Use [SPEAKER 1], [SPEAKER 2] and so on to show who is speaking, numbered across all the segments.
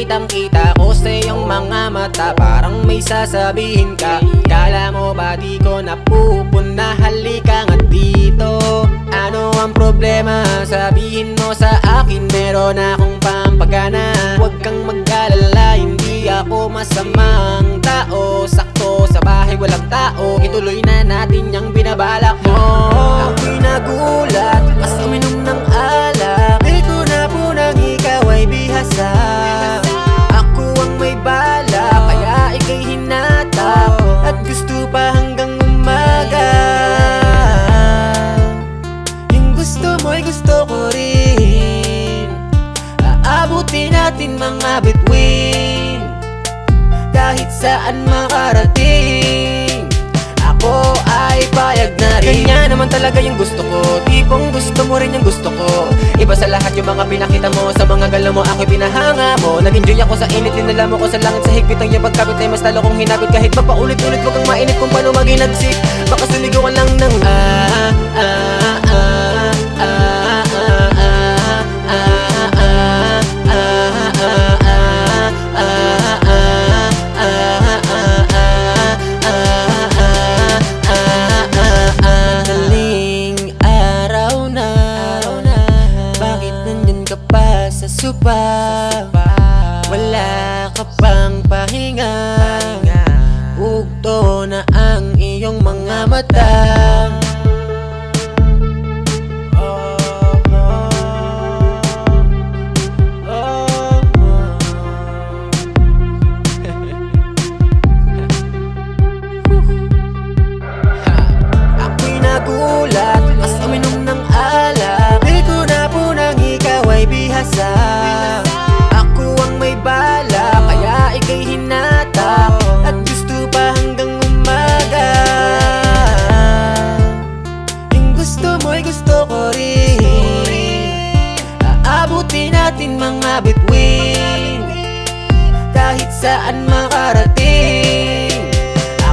[SPEAKER 1] kitang-kita ko sa iyong mga mata, parang may sasabihin ka. Kala mo ba di ko napupuna? Halika nga dito. Ano ang problema? Sabihin mo sa akin, meron akong pampagana. Huwag kang mag-alala, hindi ako masamang tao. Sakto sa bahay walang tao, ituloy na natin yung binabalak mo. Ako'y nagulat, mas uminom ng alak. Di ko na punang ikaw ay bihasa. Ako ang may bala, kaya ika'y hinatap. At gusto pa hanggang umaga. Yung gusto mo'y gusto ko rin. Aabutin natin mga bituin, kahit saan makarating. Ako ay payag na rin. Kanya naman talaga yung gusto ko, tipong gusto mo rin yung gusto ko. Iba sa lahat yung mga pinakita mo, sa mga galaw mo ako'y pinahanga mo. Nag-enjoy ako sa init, dinala mo ko sa langit. Sa higpit ang iyong pagkapit ay mas talo kong hinapit. Kahit pa paulit-ulit wag kang mainit kung paano maginagsik. Baka sumigaw ka lang ng supa, wala ka pang pahinga. Ugto na ang iyong mga mata. Ako'y nagulat, mas uminom ng alak. Di ko na punang ikaw ay bihasa. Ako ang may bala, kaya ika'y hinatap. At gusto pa hanggang umaga. Yung gusto mo'y gusto ko rin. Aabutin natin mga bituin, kahit saan makarating.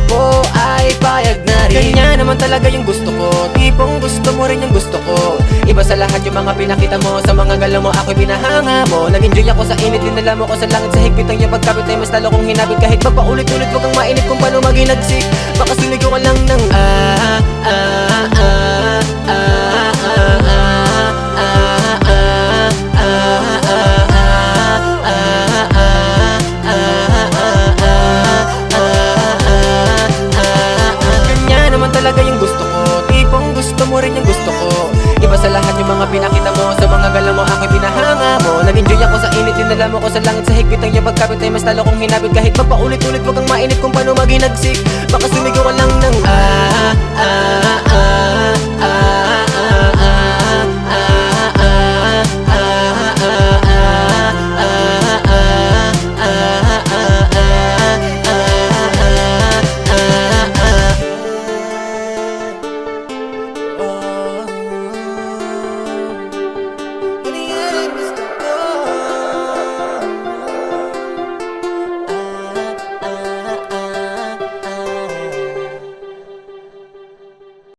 [SPEAKER 1] Ako ay payag na rin. Kanya naman talaga yung gusto ko, tipong gusto mo rin yung gusto ko. Iba sa lahat yung mga pinakita mo, sa mga galaw mo ako'y pinahanga mo. Nag-enjoy ako sa init, dinala mo ko sa langit. Sa higpit ang iyong pagkapit ay mas talo kong hinapit. Kahit pa paulit-ulit wag kang mainit kung paano maginagsik. Baka sumigaw ka lang ng Kanya naman talaga yung gusto ko, tipong gusto mo rin yung gusto ko. Iba sa lahat yung mga pinakita mo, sa mga galaw mo ako'y pinahanga mo. Nag-enjoy ako sa init, dinala mo ko sa langit. Sa higpit ang iyong pagkapit ay mas talo kong hinapit. Kahit pa paulit-ulit wag kang mainit kung paano maginagsik. Baka sumigaw ka lang ng